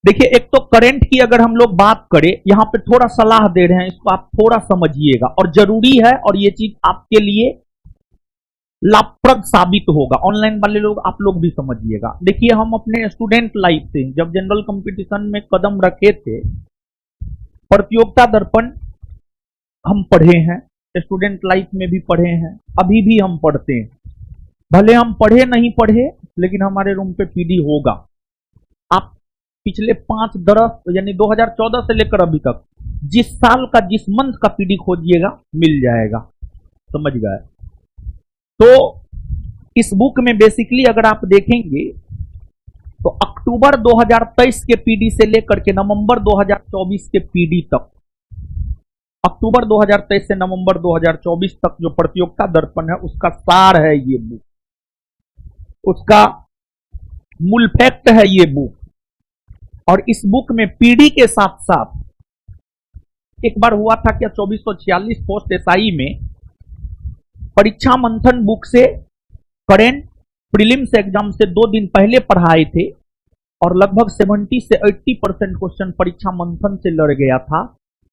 देखिए, एक तो करंट की अगर हम लोग बात करें, यहां पे थोड़ा सलाह दे रहे हैं, इसको आप थोड़ा समझिएगा और जरूरी है, और ये चीज आपके लिए लाभप्रद साबित होगा। ऑनलाइन वाले लोग, आप लोग भी समझिएगा। देखिए, हम अपने स्टूडेंट लाइफ से जब जनरल कंपटीशन में कदम रखे थे, प्रतियोगिता दर्पण हम पढ़े हैं, स्टूडेंट लाइफ में भी पढ़े हैं, अभी भी हम पढ़ते हैं। भले हम पढ़े नहीं पढ़े, लेकिन हमारे रूम पे पीडी होगा। आप पिछले 5 10 यानी 2014 से लेकर अभी तक जिस साल का, जिस मंथ का पीडी खोजिएगा मिल जाएगा। समझ गए? तो इस बुक में बेसिकली अगर आप देखेंगे तो अक्टूबर 2023 के पीडी से लेकर के नवंबर 2024 के पीडी तक, अक्टूबर 2023 से नवंबर 2024 तक जो प्रतियोगिता दर्पण है उसका सार है ये बुक, उसका मूल फैक्ट है ये बुक। और इस बुक में पीडी के साथ साथ एक बार हुआ था क्या, 2446 पोस्ट एसआई में परीक्षा मंथन बुक से करेंट प्रीलिम्स एग्जाम से 2 दिन पहले पढ़ाए थे और लगभग 70 से 80% क्वेश्चन परीक्षा मंथन से लड़ गया था।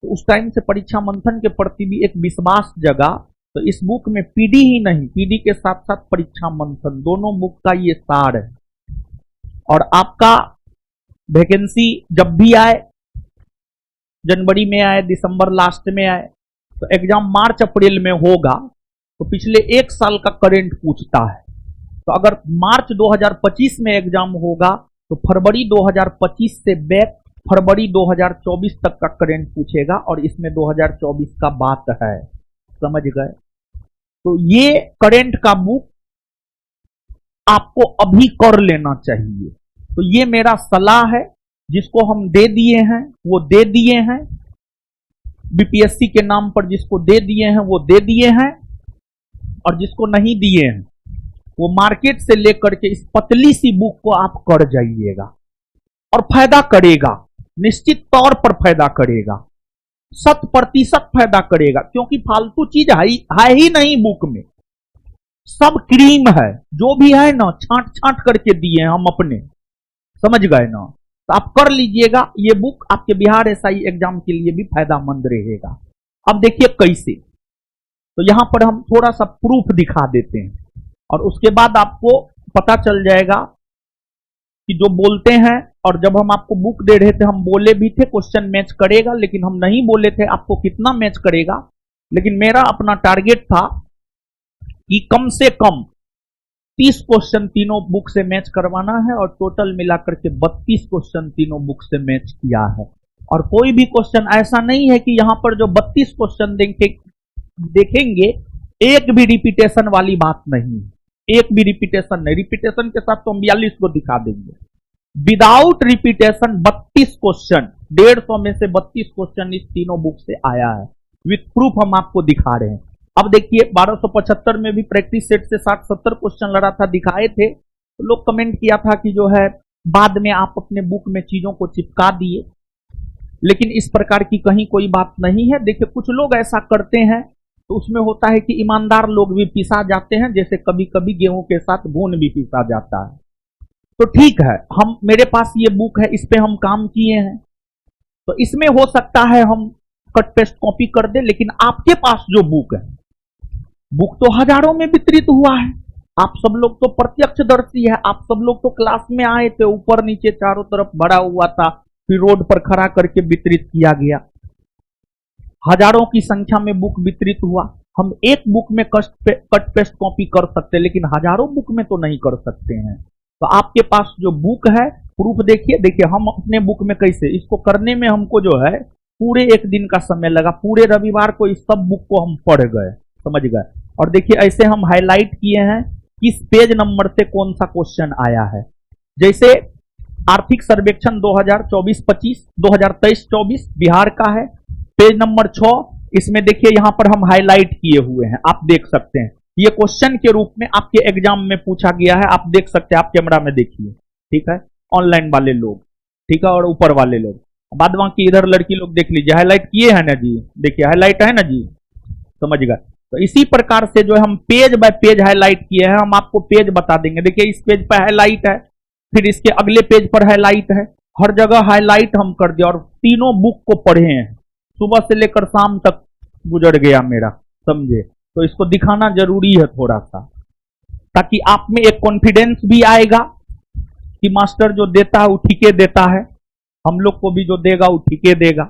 तो उस टाइम से परीक्षा मंथन के प्रति भी एक विश्वास जगा। तो इस बुक में पीडी ही नहीं, पीडी के साथ साथ परीक्षा मंथन, दोनों बुक का ये सार है। और आपका वैकेंसी जब भी आए, जनवरी में आए, दिसंबर लास्ट में आए, तो एग्जाम मार्च अप्रैल में होगा, तो पिछले 1 साल का करंट पूछता है। तो अगर मार्च 2025 में एग्जाम होगा तो फरवरी 2025 से बैक फरवरी 2024 तक का करंट पूछेगा, और इसमें 2024 का बात है। समझ गए? तो ये करंट का बुक आपको अभी कर लेना चाहिए। तो ये मेरा सलाह है, जिसको हम दे दिए हैं वो दे दिए हैं, बीपीएससी के नाम पर जिसको दे दिए हैं वो दे दिए हैं, और जिसको नहीं दिए हैं वो मार्केट से लेकर के इस पतली सी बुक को आप कर जाइएगा, और फायदा करेगा, निश्चित तौर पर फायदा करेगा, 100% फायदा करेगा। क्योंकि फालतू चीज है ही नहीं बुक में, सब क्रीम है, जो भी है ना छांट छांट करके दिए हैं हम अपने। समझ गए ना? तो आप कर लीजिएगा, ये बुक आपके बिहार एसआई एग्जाम के लिए भी फायदामंद रहेगा। अब देखिए कैसे, तो यहां पर हम थोड़ा सा प्रूफ दिखा देते हैं, और उसके बाद आपको पता चल जाएगा कि जो बोलते हैं, और जब हम आपको बुक दे रहे थे हम बोले भी थे क्वेश्चन मैच करेगा, लेकिन हम नहीं बोले थे आपको कितना मैच करेगा। लेकिन मेरा अपना टारगेट था कि कम से कम 30 क्वेश्चन तीनों बुक से मैच करवाना है, और टोटल मिलाकर के 32 क्वेश्चन तीनों बुक से मैच किया है। और कोई भी क्वेश्चन ऐसा नहीं है कि यहां पर जो 32 क्वेश्चन देखेंगे एक भी रिपीटेशन वाली बात नहीं, एक भी रिपीटेशन नहीं। रिपीटेशन के साथ तो हम 42 को दिखा देंगे। विदाउट रिपीटेशन 32 क्वेश्चन, 150 में से 32 क्वेश्चन इस तीनों बुक से आया है, विथ प्रूफ हम आपको दिखा रहे हैं। अब देखिए 1275 में भी प्रैक्टिस सेट से 60-70 क्वेश्चन लड़ा था, दिखाए थे। तो लोग कमेंट किया था कि जो है बाद में आप अपने बुक में चीजों को चिपका दिए, लेकिन इस प्रकार की कहीं कोई बात नहीं है। देखिए कुछ लोग ऐसा करते हैं, तो उसमें होता है कि ईमानदार लोग भी पिसा जाते हैं, जैसे कभी कभी गेहूं के साथ घून भी पिसा जाता है। तो ठीक है, हम मेरे पास ये बुक है, इस पे हम काम किए हैं, तो इसमें हो सकता है हम कट पेस्ट कॉपी कर दे। लेकिन आपके पास जो बुक है, बुक तो हजारों में वितरित हुआ है, आप सब लोग तो प्रत्यक्षदर्शी है, आप सब लोग तो क्लास में आए थे, ऊपर नीचे चारों तरफ भरा हुआ था, फिर रोड पर खड़ा करके वितरित किया गया। हजारों की संख्या में बुक वितरित हुआ। हम एक बुक में कट पेस्ट कॉपी कर सकते हैं, लेकिन हजारों बुक में तो नहीं कर सकते हैं। तो आपके पास जो बुक है, प्रूफ देखिए। देखिए हम अपने बुक में कैसे, इसको करने में हमको जो है पूरे 1 दिन का समय लगा, पूरे रविवार को इस सब बुक को हम पढ़ गए। समझ गए? और देखिए ऐसे हम हाईलाइट किए हैं किस पेज नंबर से कौन सा क्वेश्चन आया है। जैसे आर्थिक सर्वेक्षण 2024-25, 2023-24 बिहार का है, पेज नंबर 6, इसमें देखिए यहां पर हम हाईलाइट किए हुए हैं, आप देख सकते हैं। ये क्वेश्चन के रूप में आपके एग्जाम में पूछा गया है, आप देख सकते हैं, आप कैमरा में देखिए। ठीक है, ऑनलाइन वाले लोग, ठीक है, और ऊपर वाले लोग, बाद बाकी इधर लड़की लोग देख लीजिए, हाईलाइट किए हैं ना जी, देखिए हाईलाइट है ना जी। समझ गए? तो इसी प्रकार से जो हम पेज बाय पेज हाईलाइट किए हैं, हम आपको पेज बता देंगे। देखिए इस पेज पर हाईलाइट है, फिर इसके अगले पेज पर हाईलाइट है, हर जगह हाईलाइट हम कर दिया और तीनों बुक को पढ़े हैं, सुबह से लेकर शाम तक गुजर गया मेरा, समझे। तो इसको दिखाना जरूरी है थोड़ा सा, ताकि आप में एक कॉन्फिडेंस भी आएगा कि मास्टर जो देता है वो ठीके देता है, हम लोग को भी जो देगा वो ठीके देगा,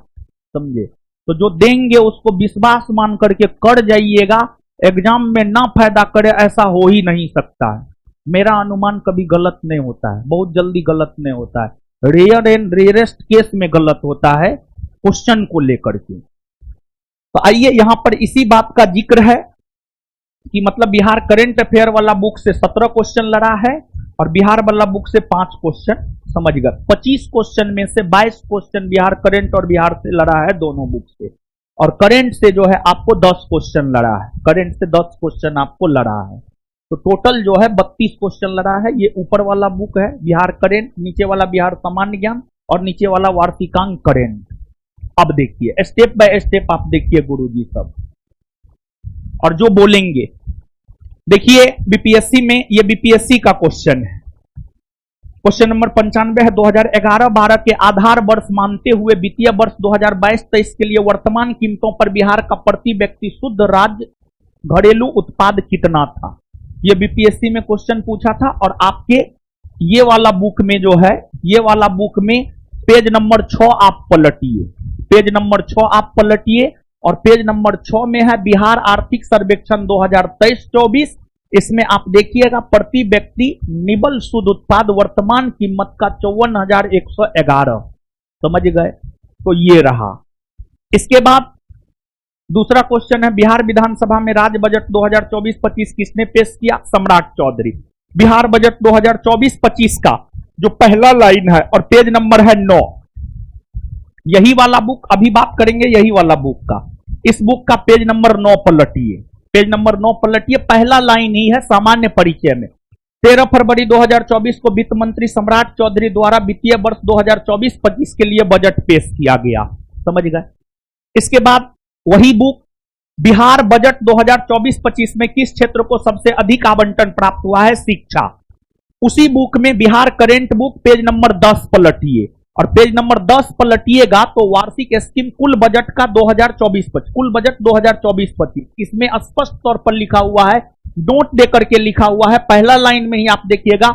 समझे। तो जो देंगे उसको विश्वास मान करके कर जाइएगा, एग्जाम में ना फायदा करे ऐसा हो ही नहीं सकता है। मेरा अनुमान कभी गलत नहीं होता है, बहुत जल्दी गलत नहीं होता है, रेयर एंड रेयरेस्ट केस में गलत होता है क्वेश्चन को लेकर के। तो आइए यहां पर इसी बात का जिक्र है कि मतलब बिहार करंट अफेयर वाला बुक से 17 क्वेश्चन लड़ा है और बिहार वाला बुक से 5 क्वेश्चन, समझ गए। 25 क्वेश्चन में से 22 क्वेश्चन बिहार करंट और बिहार से लड़ा है दोनों बुक से, और करंट से जो है आपको 10 क्वेश्चन लड़ा है, करंट से 10 क्वेश्चन आपको लड़ा है। तो टोटल जो है 32 क्वेश्चन लड़ा है। ये ऊपर वाला बुक है बिहार करंट, नीचे वाला बिहार सामान्य ज्ञान और नीचे वाला वार्षिकांक करंट। अब देखिए स्टेप बाय स्टेप आप देखिए गुरुजी सब, और जो बोलेंगे देखिए बीपीएससी में, ये बीपीएससी का क्वेश्चन है, क्वेश्चन नंबर 95 है। 2011-12 के आधार वर्ष मानते हुए वित्तीय वर्ष 2022-23 के लिए वर्तमान कीमतों पर बिहार का प्रति व्यक्ति शुद्ध राज्य घरेलू उत्पाद कितना था। ये बीपीएससी में क्वेश्चन पूछा था। और आपके ये वाला बुक में जो है, ये वाला बुक में पेज नंबर 6 आप पलटिए, पेज नंबर 6 आप पलटिए और पेज नंबर 6 में है बिहार आर्थिक सर्वेक्षण 2023-24। इसमें आप देखिएगा प्रति व्यक्ति निबल शुद्ध उत्पाद वर्तमान कीमत का 54,111, समझ गए। तो ये रहा। इसके बाद दूसरा क्वेश्चन है बिहार विधानसभा में राज्य बजट 2024-25 किसने पेश किया, सम्राट चौधरी। बिहार बजट 2024-25 का जो पहला लाइन है और पेज नंबर है 9, यही वाला बुक अभी बात करेंगे, यही वाला बुक का, इस बुक का पेज नंबर 9 पलटिए, पेज नंबर 9 पलटिए। पहला लाइन ही है सामान्य परिचय में। 13 फरवरी 2024 को वित्त मंत्री सम्राट चौधरी द्वारा वित्तीय वर्ष 2024-25 के लिए बजट पेश किया गया, समझ गए। इसके बाद वही बुक बिहार बजट 2024-25 में किस क्षेत्र को सबसे अधिक आवंटन प्राप्त हुआ है, शिक्षा। उसी बुक में Bihar current book page number 10 पलटिए और पेज नंबर 10 पलटिएगा तो वार्षिक स्कीम कुल बजट का 2024-25, कुल बजट 2024-25, इसमें स्पष्ट तौर पर लिखा हुआ है, नोट देकर के लिखा हुआ है, पहला लाइन में ही आप देखिएगा,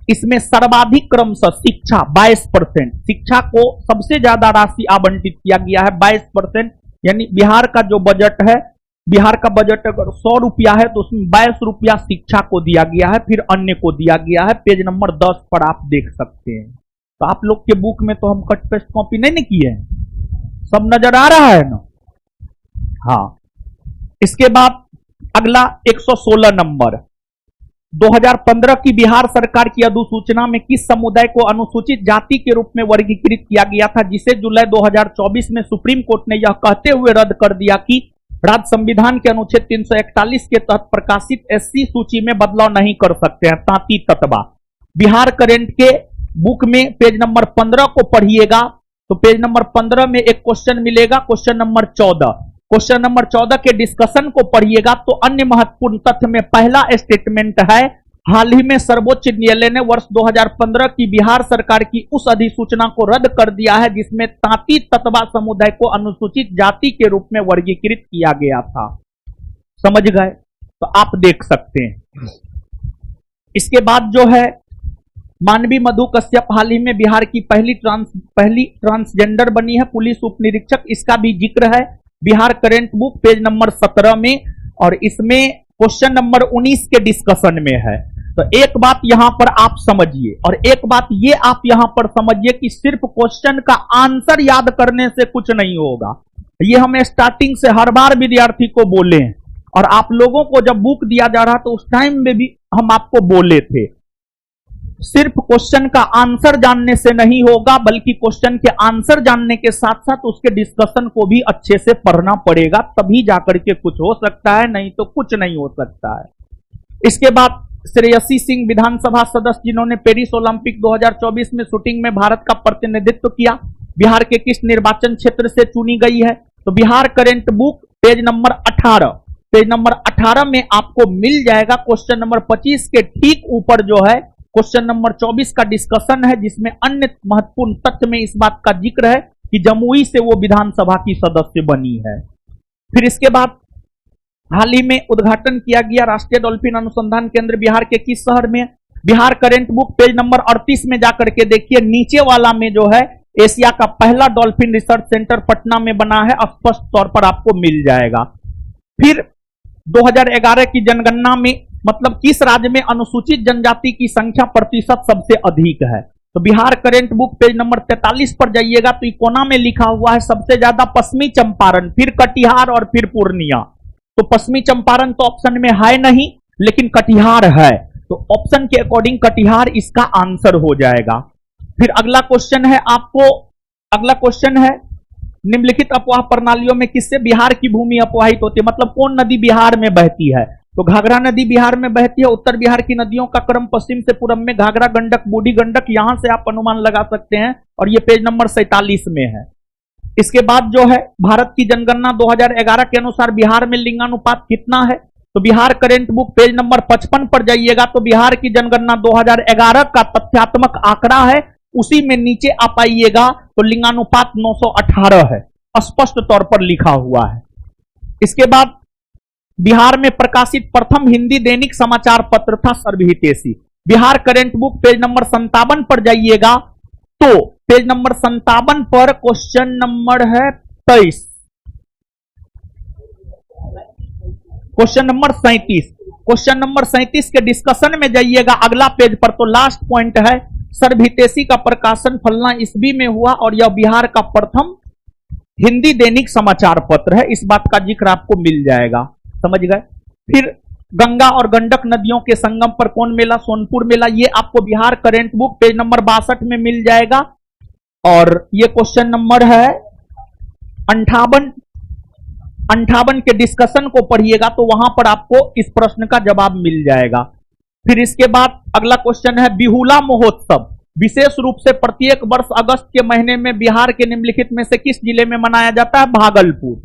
इसमें सर्वाधिक क्रमशः शिक्षा 22%, शिक्षा को सबसे ज्यादा राशि आवंटित किया गया है 22%। यानी बिहार का जो बजट है, बिहार का बजट अगर 100 रुपया है तो उसमें 22 रुपया शिक्षा को दिया गया है, फिर अन्य को दिया गया है। पेज नंबर 10 पर आप देख सकते हैं। तो आप लोग के बुक में तो हम कट पेस्ट कॉपी नहीं न किए हैं, सब नजर आ रहा है ना। हाँ, इसके बाद अगला 116 नंबर, 2015 की बिहार सरकार की अधिसूचना में किस समुदाय को अनुसूचित जाति के रूप में वर्गीकृत किया गया था, जिसे जुलाई 2024 में सुप्रीम कोर्ट ने यह कहते हुए रद्द कर दिया कि राज्य संविधान के अनुच्छेद 341 के तहत प्रकाशित एससी सूची में बदलाव नहीं कर सकते हैं, तांती ततबा। बिहार करंट के बुक में पेज नंबर 15 को पढ़िएगा तो पेज नंबर 15 में एक क्वेश्चन मिलेगा, क्वेश्चन नंबर 14, क्वेश्चन नंबर 14 के डिस्कशन को पढ़िएगा तो अन्य महत्वपूर्ण तथ्य में पहला स्टेटमेंट है, हाल ही में सर्वोच्च न्यायालय ने वर्ष 2015 की बिहार सरकार की उस अधिसूचना को रद्द कर दिया है जिसमें तांती ततबा समुदाय को अनुसूचित जाति के रूप में वर्गीकृत किया गया था, समझ गए। तो आप देख सकते हैं। इसके बाद जो है मानवी मधु कश्यप हाल ही में बिहार की पहली ट्रांसजेंडर बनी है, पुलिस उप निरीक्षक, इसका भी जिक्र है Bihar current book page number 17 में, और इसमें क्वेश्चन नंबर 19 के डिस्कशन में है। तो एक बात यहां पर आप समझिए, और एक बात ये आप यहां पर समझिए कि सिर्फ क्वेश्चन का आंसर याद करने से कुछ नहीं होगा। ये हम स्टार्टिंग से हर बार विद्यार्थी को बोले हैं, और आप लोगों को जब बुक दिया जा रहा तो उस टाइम में भी हम आपको बोले थे, सिर्फ क्वेश्चन का आंसर जानने से नहीं होगा, बल्कि क्वेश्चन के आंसर जानने के साथ साथ उसके डिस्कशन को भी अच्छे से पढ़ना पड़ेगा, तभी जाकर के कुछ हो सकता है, नहीं तो कुछ नहीं हो सकता है। इसके बाद श्रेयसी सिंह विधानसभा सदस्य जिन्होंने पेरिस ओलंपिक 2024 में शूटिंग में भारत का प्रतिनिधित्व किया, बिहार के किस निर्वाचन क्षेत्र से चुनी गई है। तो Bihar current book page number 18, page number 18 में आपको मिल जाएगा। क्वेश्चन नंबर 25 के ठीक ऊपर जो है क्वेश्चन नंबर 24 का डिस्कशन है, जिसमें अन्य महत्वपूर्ण तथ्य में इस बात का जिक्र है कि जमुई से वो विधानसभा की सदस्य बनी है। फिर इसके बाद हाल ही में उद्घाटन किया गया राष्ट्रीय डॉल्फिन अनुसंधान केंद्र बिहार के किस शहर में? Bihar current book page number 38 में जाकर के देखिए, नीचे वाला में जो है एशिया का पहला डॉल्फिन रिसर्च सेंटर पटना में बना है, स्पष्ट तौर पर आपको मिल जाएगा। फिर 2011 की जनगणना में मतलब किस राज्य में अनुसूचित जनजाति की संख्या प्रतिशत सबसे अधिक है? तो Bihar current book page number 43 पर जाइएगा तो कोना में लिखा हुआ है सबसे ज्यादा पश्चिमी चंपारण, फिर कटिहार और फिर पूर्णिया। तो पश्चिमी चंपारण तो ऑप्शन में है नहीं, लेकिन कटिहार है, तो ऑप्शन के अकॉर्डिंग कटिहार इसका आंसर हो जाएगा। फिर अगला क्वेश्चन है आपको, अगला क्वेश्चन है निम्नलिखित अपवाह प्रणालियों में किससे बिहार की भूमि अपवाहित होती है? मतलब कौन नदी बिहार में बहती है? तो घाघरा नदी बिहार में बहती है। उत्तर बिहार की नदियों का क्रम पश्चिम से पूर्व में घाघरा गंडक, बूढ़ी गंडक, यहां से आप अनुमान लगा सकते हैं, और ये पेज नंबर 47 में है। इसके बाद जो है भारत की जनगणना 2011 के अनुसार बिहार में लिंगानुपात कितना है? तो Bihar current book page number 55 पर जाइएगा तो बिहार की जनगणना 2011 का तथ्यात्मक आंकड़ा है, उसी में नीचे आप आइएगा तो लिंगानुपात 918 है, स्पष्ट तौर पर लिखा हुआ है। इसके बाद बिहार में प्रकाशित प्रथम हिंदी दैनिक समाचार पत्र था सर्वहितैषी। Bihar current book page number 57 पर जाइएगा तो पेज नंबर 57 पर क्वेश्चन नंबर है 23, क्वेश्चन नंबर 37, क्वेश्चन नंबर 37 के डिस्कशन में जाइएगा अगला पेज पर, तो लास्ट पॉइंट है सर्वहितैषी का प्रकाशन फलना ईस्वी में हुआ और यह बिहार का प्रथम हिंदी दैनिक समाचार पत्र है, इस बात का जिक्र आपको मिल जाएगा, समझ गए। फिर गंगा और गंडक नदियों के संगम पर कौन मेला? सोनपुर मेला, ये आपको Bihar current book page number 62 में मिल जाएगा। और ये क्वेश्चन नंबर है 58 के डिस्कशन को पढ़िएगा तो वहां पर आपको इस प्रश्न का जवाब मिल जाएगा। फिर इसके बाद अगला क्वेश्चन है बिहुला महोत्सव विशेष रूप से प्रत्येक वर्ष अगस्त के महीने में बिहार के निम्नलिखित में से किस जिले में मनाया जाता है? भागलपुर।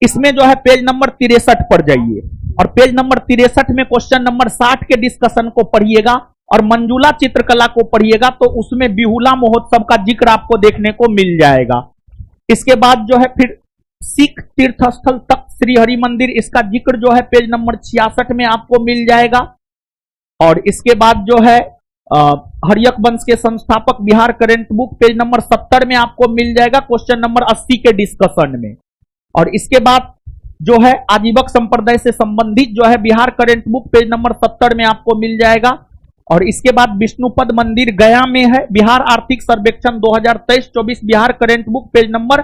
इसमें जो है पेज नंबर 63 पर जाइए और पेज नंबर 63 में क्वेश्चन नंबर 60 के डिस्कशन को पढ़िएगा और मंजूला चित्रकला को पढ़िएगा तो उसमें बिहुला महोत्सव का जिक्र आपको देखने को मिल जाएगा। इसके बाद जो है फिर सिख तीर्थ स्थल तख्त श्री हरि मंदिर, इसका जिक्र जो है पेज नंबर 66 में आपको मिल जाएगा। और इसके बाद जो है हरियक वंश के संस्थापक Bihar current book page number 70 में आपको मिल जाएगा क्वेश्चन नंबर 80 के डिस्कशन में। और इसके बाद जो है आजीवक संप्रदाय से संबंधित जो है Bihar current book page number 70 में आपको मिल जाएगा। और इसके बाद विष्णुपद मंदिर गया में है, बिहार आर्थिक सर्वेक्षण 2023-24 Bihar current book page number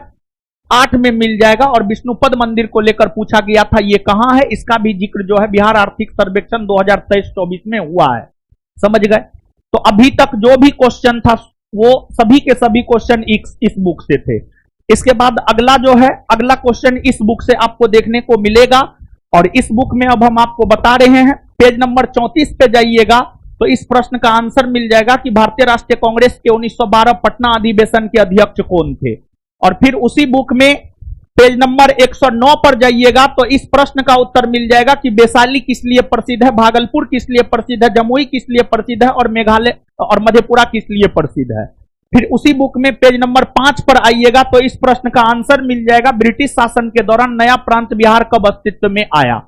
8 में मिल जाएगा। और विष्णुपद मंदिर को लेकर पूछा गया था ये कहां है, इसका भी जिक्र जो है बिहार आर्थिक सर्वेक्षण 2023-24 में हुआ है, समझ गए। तो अभी तक जो भी क्वेश्चन था वो सभी के सभी क्वेश्चन इस बुक से थे। इसके बाद अगला जो है अगला क्वेश्चन इस बुक से आपको देखने को मिलेगा और इस बुक में अब हम आपको बता रहे हैं पेज नंबर 34 पे जाइएगा तो इस प्रश्न का आंसर मिल जाएगा कि भारतीय राष्ट्रीय कांग्रेस के 1912 पटना अधिवेशन के अध्यक्ष कौन थे। और फिर उसी बुक में पेज नंबर 109 पर जाइएगा तो इस प्रश्न का उत्तर मिल जाएगा कि वैशाली किस लिए प्रसिद्ध है, भागलपुर किस लिए प्रसिद्ध है, जमुई किस लिए प्रसिद्ध है और मेघालय और मधेपुरा किस लिए प्रसिद्ध है। फिर उसी बुक में पेज नंबर 5 पर आइएगा तो इस प्रश्न का आंसर मिल जाएगा ब्रिटिश शासन के दौरान नया प्रांत बिहार कब अस्तित्व में आया।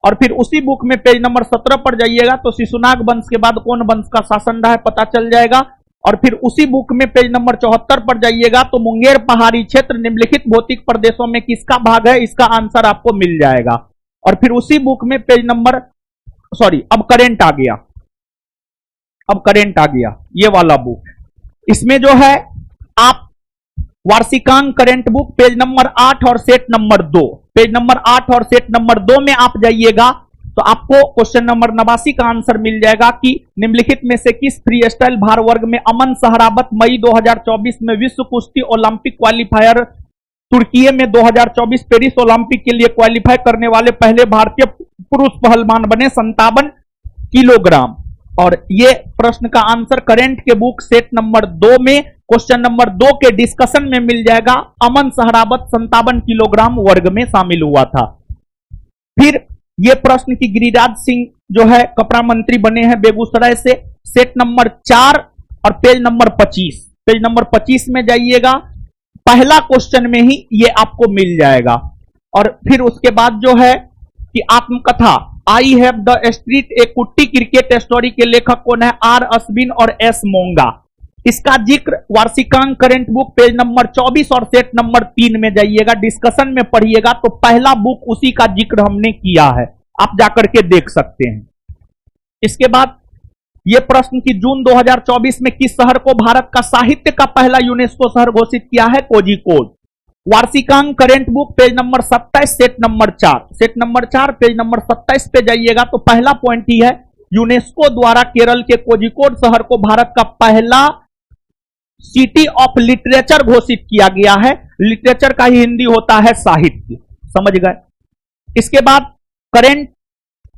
और फिर उसी बुक में पेज नंबर 17 पर जाइएगा तो शिशुनाग वंश के बाद कौन वंश का शासन रहा है पता चल जाएगा। और फिर उसी बुक में पेज नंबर 74 पर जाइएगा तो मुंगेर पहाड़ी क्षेत्र निम्नलिखित भौतिक प्रदेशों में किसका भाग है, इसका आंसर आपको मिल जाएगा। और फिर उसी बुक में पेज नंबर अब करेंट आ गया ये वाला बुक, इसमें जो है आप वार्षिकांक करंट बुक पेज नंबर 8 और सेट नंबर 2, पेज नंबर 8 और सेट नंबर 2 में आप जाइएगा तो आपको क्वेश्चन नंबर 89 का आंसर मिल जाएगा कि निम्नलिखित में से किस फ्री स्टाइल भार वर्ग में अमन सहरावत मई 2024 में विश्व कुश्ती ओलंपिक क्वालिफायर तुर्की में 2024 पेरिस ओलंपिक के लिए क्वालिफाई करने वाले पहले भारतीय पुरुष पहलवान बने 57 किलोग्राम। और ये प्रश्न का आंसर करंट के बुक सेट नंबर 2 में क्वेश्चन नंबर 2 के डिस्कशन में मिल जाएगा। अमन सहरावत 57 किलोग्राम वर्ग में शामिल हुआ था। फिर ये प्रश्न की गिरिराज सिंह जो है कपड़ा मंत्री बने हैं बेगूसराय से, सेट नंबर 4 और पेज नंबर 25, पेज नंबर 25 में जाइएगा, पहला क्वेश्चन में ही ये आपको मिल जाएगा। और फिर उसके बाद जो है कि आत्मकथा आई हैव द स्ट्रीट ए कुट्टी क्रिकेट स्टोरी के लेखक कौन है, आर अश्विन और एस मोंगा। इसका जिक्र वार्षिकांक करंट बुक पेज नंबर 24 और सेट नंबर 3 में जाइएगा, डिस्कशन में पढ़िएगा तो पहला बुक उसी का जिक्र हमने किया है, आप जाकर के देख सकते हैं। इसके बाद यह प्रश्न कि जून 2024 में किस शहर को भारत का साहित्य का पहला यूनेस्को शहर घोषित किया है, कोझिकोड। वार्षिकांक current book page number 27 set number 4, set number 4 page number 27 पे जाइएगा तो पहला पॉइंट ही है, यूनेस्को द्वारा केरल के कोझिकोड शहर को भारत का पहला सिटी ऑफ लिटरेचर घोषित किया गया है। लिटरेचर का ही हिंदी होता है साहित्य, समझ गए। इसके बाद करंट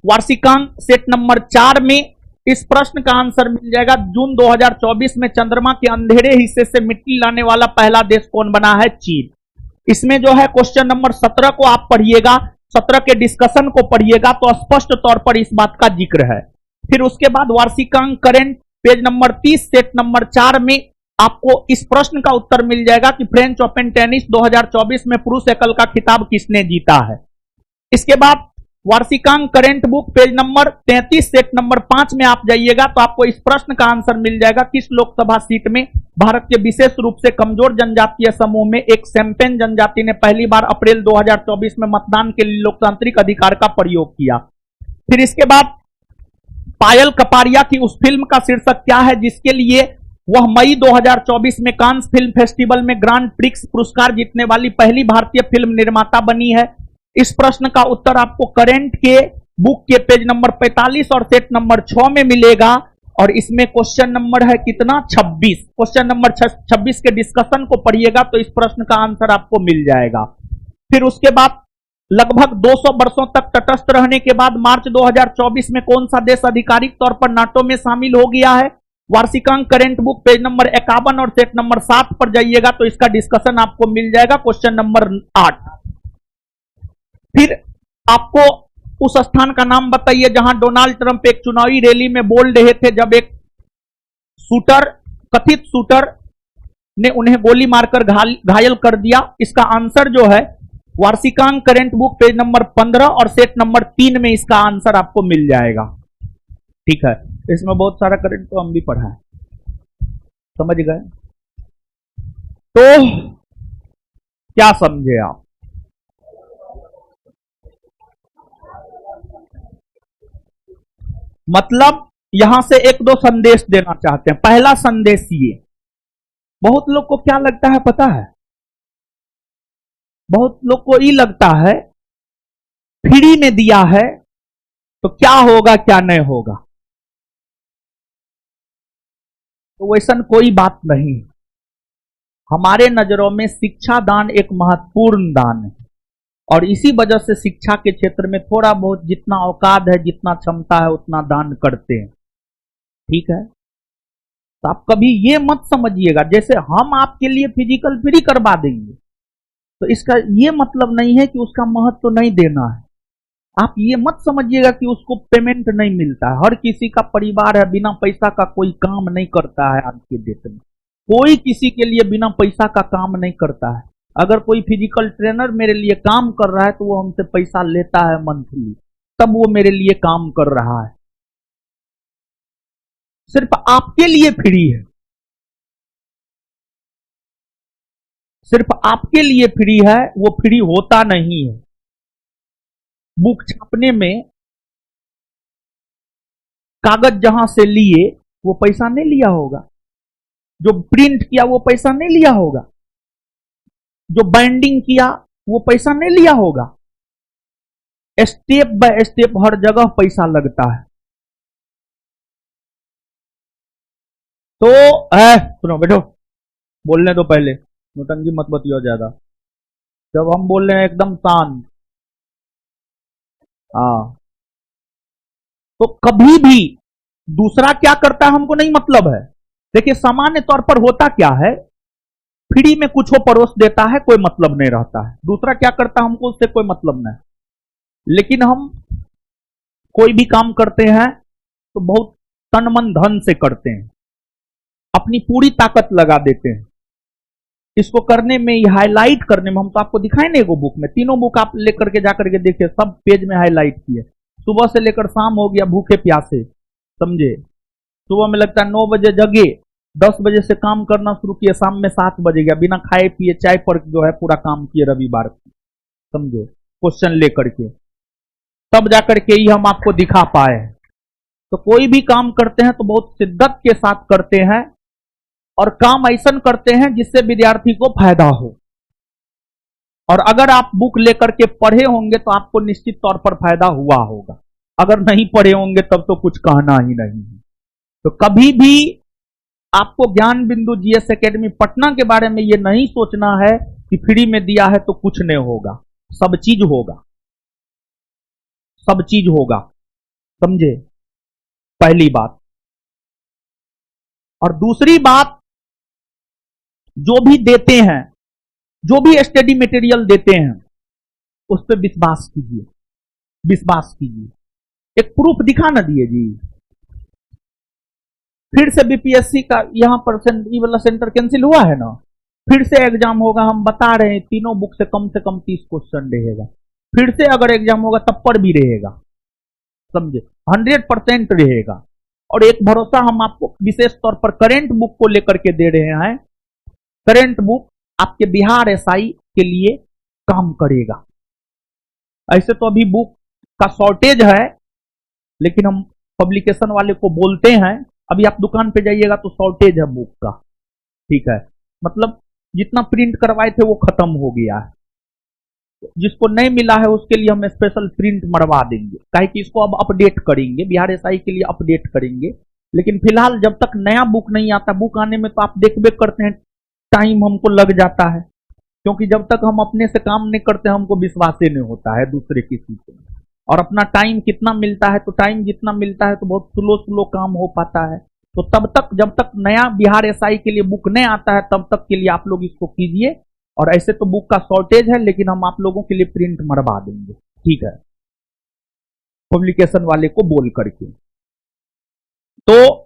वार्षिकांक सेट नंबर 4 में इस प्रश्न का आंसर मिल जाएगा, जून 2024 में चंद्रमा के अंधेरे हिस्से से मिट्टी लाने वाला पहला देश कौन बना है, चीन। इसमें जो है क्वेश्चन नंबर 17 को आप पढ़िएगा, 17 के डिस्कशन को पढ़िएगा तो स्पष्ट तौर पर इस बात का जिक्र है। फिर उसके बाद वार्षिकांक current page number 30 set number 4 में आपको इस प्रश्न का उत्तर मिल जाएगा कि फ्रेंच ओपन टेनिस 2024 में पुरुष एकल का खिताब किसने जीता है। इसके बाद वार्षिकांक current book page number 33 set number 5 में आप जाइएगा तो आपको इस प्रश्न का आंसर मिल जाएगा, किस लोकसभा सीट में भारत के विशेष रूप से कमजोर जनजातीय समूह में एक सेम्पेन जनजाति ने पहली बार अप्रैल 2024 में मतदान के लिए लोकतांत्रिक अधिकार का प्रयोग किया। फिर इसके बाद पायल कपाड़िया की उस फिल्म का शीर्षक क्या है जिसके लिए वह मई 2024 में कांस फिल्म फेस्टिवल में ग्रांड प्रिक्स पुरस्कार जीतने वाली पहली भारतीय फिल्म निर्माता बनी है। इस प्रश्न का उत्तर आपको करंट के बुक के पेज नंबर 45 और सेट नंबर 6 में मिलेगा और इसमें क्वेश्चन नंबर है कितना, 26। क्वेश्चन नंबर 26 के डिस्कशन को पढ़िएगा तो इस प्रश्न का आंसर आपको मिल जाएगा। फिर उसके बाद लगभग 200 वर्षों तक तटस्थ रहने के बाद मार्च 2024 में कौन सा देश आधिकारिक तौर पर नाटो में शामिल हो गया है। वार्षिकांक करंट बुक पेज नंबर 51 और सेट नंबर 7 पर जाइएगा तो इसका डिस्कशन आपको मिल जाएगा, क्वेश्चन नंबर 8। फिर आपको उस स्थान का नाम बताइए जहां डोनाल्ड ट्रंप एक चुनावी रैली में बोल रहे थे जब एक शूटर, कथित शूटर ने उन्हें गोली मारकर घायल कर दिया। इसका आंसर जो है वार्षिकांक करंट बुक पेज नंबर 15 और सेट नंबर 3 में इसका आंसर आपको मिल जाएगा। ठीक है, इसमें बहुत सारा करंट तो हम भी पढ़ा है, समझ गए। तो क्या समझे आप, मतलब यहां से एक दो संदेश देना चाहते हैं। पहला संदेश ये, बहुत लोग को क्या लगता है पता है, बहुत लोग को ये लगता है फ्री में दिया है तो क्या होगा क्या नहीं होगा, तो वैसा कोई बात नहीं। हमारे नजरों में शिक्षा दान एक महत्वपूर्ण दान है और इसी वजह से शिक्षा के क्षेत्र में थोड़ा बहुत जितना औकात है, जितना क्षमता है उतना दान करते हैं। ठीक है, तो आप कभी ये मत समझिएगा जैसे हम आपके लिए फिजिकल फ्री करवा देंगे तो इसका ये मतलब नहीं है कि उसका महत्व तो नहीं देना है। आप ये मत समझिएगा कि उसको पेमेंट नहीं मिलता है। हर किसी का परिवार है, बिना पैसा का कोई काम नहीं करता है। आज के डेट में कोई किसी के लिए बिना पैसा का काम नहीं करता है। अगर कोई फिजिकल ट्रेनर मेरे लिए काम कर रहा है तो वो हमसे पैसा लेता है मंथली, तब वो मेरे लिए काम कर रहा है। सिर्फ आपके लिए फ्री है, सिर्फ आपके लिए फ्री है, वो फ्री होता नहीं है। बुक छापने में कागज जहां से लिए वो पैसा नहीं लिया होगा, जो प्रिंट किया वो पैसा नहीं लिया होगा, जो बाइंडिंग किया वो पैसा नहीं लिया होगा। स्टेप बाय स्टेप हर जगह पैसा लगता है। तो सुनो बैठो, बोलने दो, पहले नौटंकी मत बतियो ज्यादा। जब हम बोल रहे हैं एकदम शांत, तो कभी भी दूसरा क्या करता है हमको नहीं मतलब है। देखिए सामान्य तौर पर होता क्या है, फ्री में कुछ वो परोस देता है, कोई मतलब नहीं रहता है। दूसरा क्या करता है हमको उससे कोई मतलब नहीं, लेकिन हम कोई भी काम करते हैं तो बहुत तन मन धन से करते हैं, अपनी पूरी ताकत लगा देते हैं इसको करने में, ये हाईलाइट करने में। हम तो आपको दिखाए ना एगो बुक में, तीनों बुक आप लेकर के जाकर के देखिए, सब पेज में हाईलाइट किए। सुबह से लेकर शाम हो गया भूखे प्यासे, समझे। सुबह में लगता है 9 बजे जगे, 10 बजे से काम करना शुरू किए, शाम में 7 बजे गया, बिना खाए पिए चाय पर जो है पूरा काम किए रविवार को, समझे, क्वेश्चन लेकर के, तब जाकर के ही हम आपको दिखा पाए। तो कोई भी काम करते हैं तो बहुत शिद्दत के साथ करते हैं, और काम ऐसा करते हैं जिससे विद्यार्थी को फायदा हो। और अगर आप बुक लेकर के पढ़े होंगे तो आपको निश्चित तौर पर फायदा हुआ होगा, अगर नहीं पढ़े होंगे तब तो कुछ कहना ही नहीं है। तो कभी भी आपको ज्ञान बिंदु जीएस एकेडमी पटना के बारे में ये नहीं सोचना है कि फ्री में दिया है तो कुछ नहीं होगा, सब चीज होगा, सब चीज होगा, समझे, पहली बात। और दूसरी बात, जो भी देते हैं, जो भी स्टडी मटेरियल देते हैं, उस पर विश्वास कीजिए, विश्वास कीजिए। एक प्रूफ दिखा ना दिए जी, फिर से बीपीएससी का यहां पर ये वाला सेंटर कैंसिल हुआ है ना, फिर से एग्जाम होगा, हम बता रहे हैं तीनों बुक से कम 30 क्वेश्चन रहेगा। फिर से अगर एग्जाम होगा तब पर भी रहेगा, समझे, 100% रहेगा। और एक भरोसा हम आपको विशेष तौर पर करेंट बुक को लेकर के दे रहे हैं। करेंट बुक आपके बिहार एसआई के लिए काम करेगा। ऐसे तो अभी बुक का शॉर्टेज है, लेकिन हम पब्लिकेशन वाले को बोलते हैं, अभी आप दुकान पे जाइएगा तो शॉर्टेज है बुक का, ठीक है, मतलब जितना प्रिंट करवाए थे वो खत्म हो गया है। जिसको नहीं मिला है उसके लिए हम स्पेशल प्रिंट मरवा देंगे, काहे कि इसको अब अपडेट करेंगे, बिहार एसआई के लिए अपडेट करेंगे। लेकिन फिलहाल जब तक नया बुक नहीं आता, बुक आने में तो आप देखबे करते हैं टाइम हमको लग जाता है, क्योंकि जब तक हम अपने से काम नहीं करते हमको विश्वास ही नहीं होता है दूसरे किसी से। और अपना टाइम कितना मिलता है, तो टाइम जितना मिलता है तो बहुत स्लो स्लो काम हो पाता है। तो तब तक, जब तक नया बिहार एसआई के लिए बुक नहीं आता है, तब तक के लिए आप लोग इसको कीजिए। और ऐसे तो बुक का शॉर्टेज है, लेकिन हम आप लोगों के लिए प्रिंट मरवा देंगे, ठीक है, पब्लिकेशन वाले को बोल करके। तो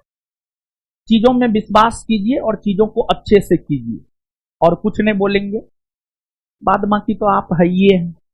चीजों में विश्वास कीजिए और चीजों को अच्छे से कीजिए, और कुछ नहीं बोलेंगे, बाद बाकी तो आप है ही हैं।